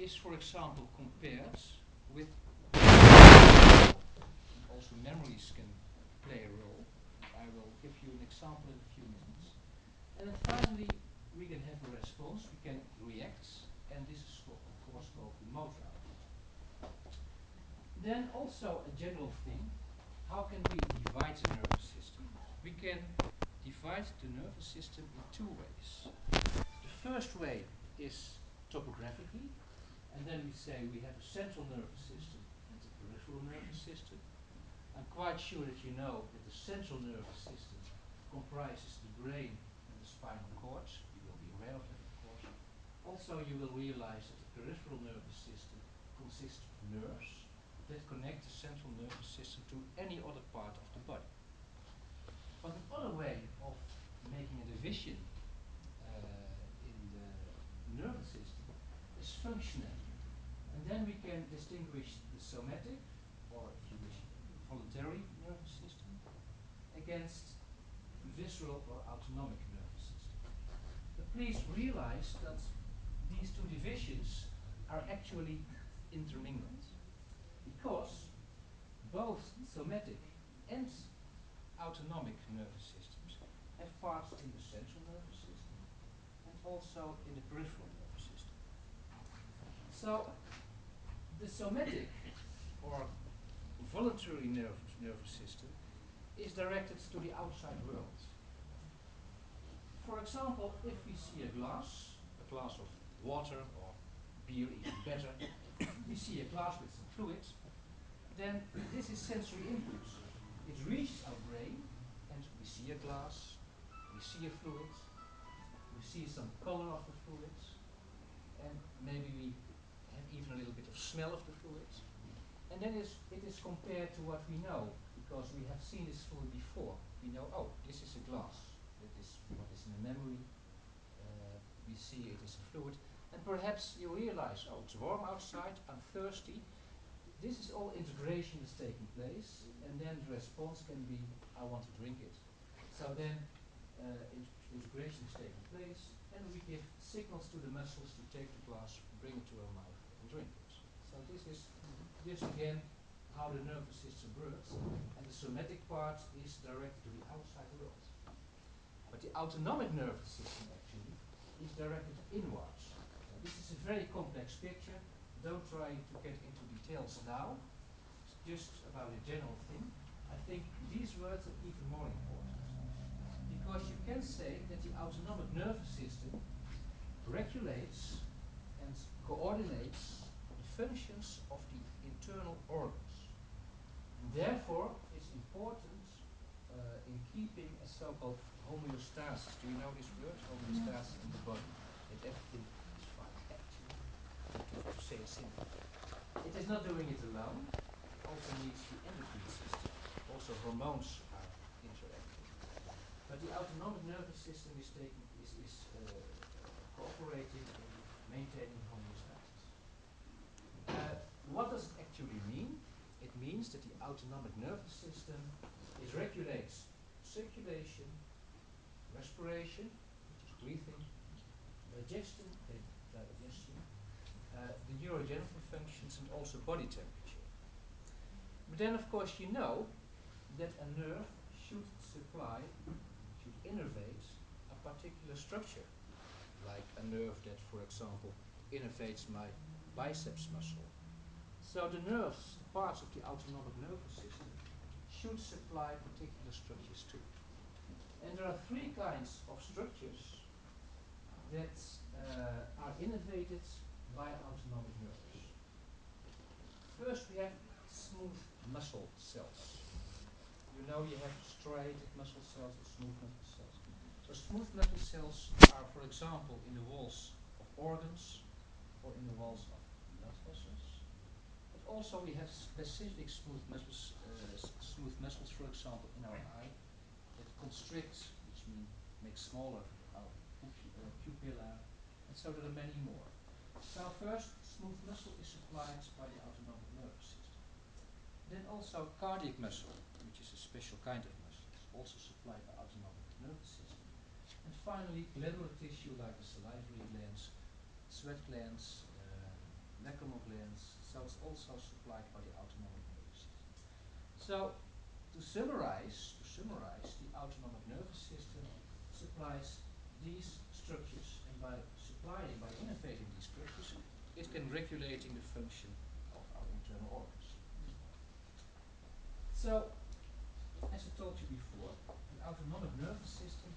is, for example, compared with also memories can play a role. I will give you an example in a few minutes. And then finally, we can have a response, we can react, and this is of course called the motor output. Then also a general thing, how can we divide the nervous system? We can divide the nervous system in two ways. The first way is topographically, and then we say we have a central nervous system and a peripheral nervous system. I'm quite sure that you know that the central nervous system comprises the brain and the spinal cord. You will be aware of that, of course. Also, you will realize that the peripheral nervous system consists of nerves that connect the central nervous system to any other part of the body. But another way of making a division in the nervous system is functional. And then we can distinguish the somatic, or if you wish, voluntary nervous system against visceral or autonomic nervous system. But please realize that these two divisions are actually intermingled, because both somatic and autonomic nervous systems have parts in the central nervous system and also in the peripheral nervous system. So the somatic or voluntary nervous system is directed to the outside world. For example, if we see a glass of water or beer, even better, we see a glass with some fluid, then this is sensory input. It reaches our brain and we see a glass, we see a fluid, we see some color of the fluid, and maybe we have even a little bit of smell of the fluid. And then it is compared to what we know, because we have seen this fluid before. We know, oh, this is a glass. That is what is in the memory. We see it is a fluid. And perhaps you realize, oh, it's warm outside, I'm thirsty. This is all integration is taking place, and then the response can be, I want to drink it. So then integration is taking place, and we give signals to the muscles to take the glass, bring it to our mouth, and drink it. So this is just again how the nervous system works, and the somatic part is directed to the outside world. But the autonomic nervous system actually is directed inwards. So this is a very complex picture. Don't try to get into details now. It's just about a general thing. I think these words are even more important, because you can say that the autonomic nervous system regulates and coordinates the functions of the internal organs. And therefore, it's important in keeping a so-called homeostasis. Do you know this word? Homeostasis in the body. That everything is fine, actually. To say it simply. It is not doing it alone. It also needs the endocrine system. Also hormones are interacting. But the autonomic nervous system is cooperating in maintaining homeostasis. What does it actually mean? It means that the autonomic nervous system regulates circulation, respiration, which is breathing, digestion, the neurogenital functions, and also body temperature. But then, of course, you know that a nerve should innervate a particular structure, like a nerve that, for example, innervates my biceps muscle. So the nerves, the parts of the autonomic nervous system, should supply particular structures too. And there are three kinds of structures that are innervated by autonomic nerves. First, we have smooth muscle cells. You know you have striated muscle cells or smooth muscle cells. So smooth muscle cells are, for example, in the walls of organs or in the walls of blood vessels. But also we have specific smooth muscles, for example, in our eye that constrict, which means make smaller our pupilla, and so there are many more. So first, smooth muscle is supplied by the autonomic nervous system. Then also cardiac muscle, which is a special kind of muscle, is also supplied by autonomic nervous system. And finally, glandular tissue like the salivary glands, sweat glands, lacrimal glands, so it's also supplied by the autonomic nervous system. So to summarize, the autonomic nervous system supplies these structures, and by innervating these structures, it can regulating the function of our internal organs. So, as I told you before, the autonomic nervous system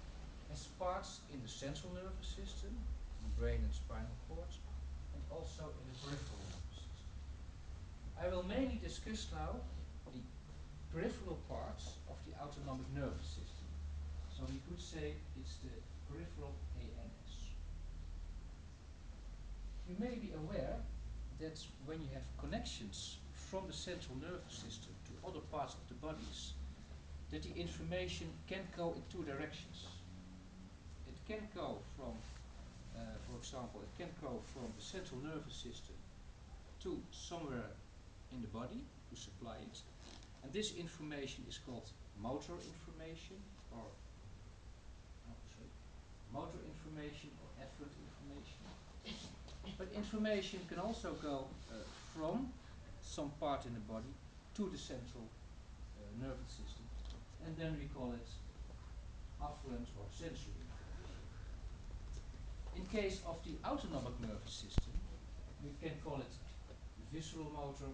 has parts in the central nervous system, the brain and spinal cord, and also in the peripheral nervous system. I will mainly discuss now the peripheral parts of the autonomic nervous system. So we could say it's the peripheral ANS. You may be aware that when you have connections from the central nervous system to other parts of the bodies, that the information can go in two directions. It can go from, for example, it can go from the central nervous system to somewhere in the body to supply it. And this information is called motor information or motor information or efferent information. But information can also go from some part in the body to the central nervous system, and then we call it afferent or sensory information. In case of the autonomic nervous system, we can call it visceral motor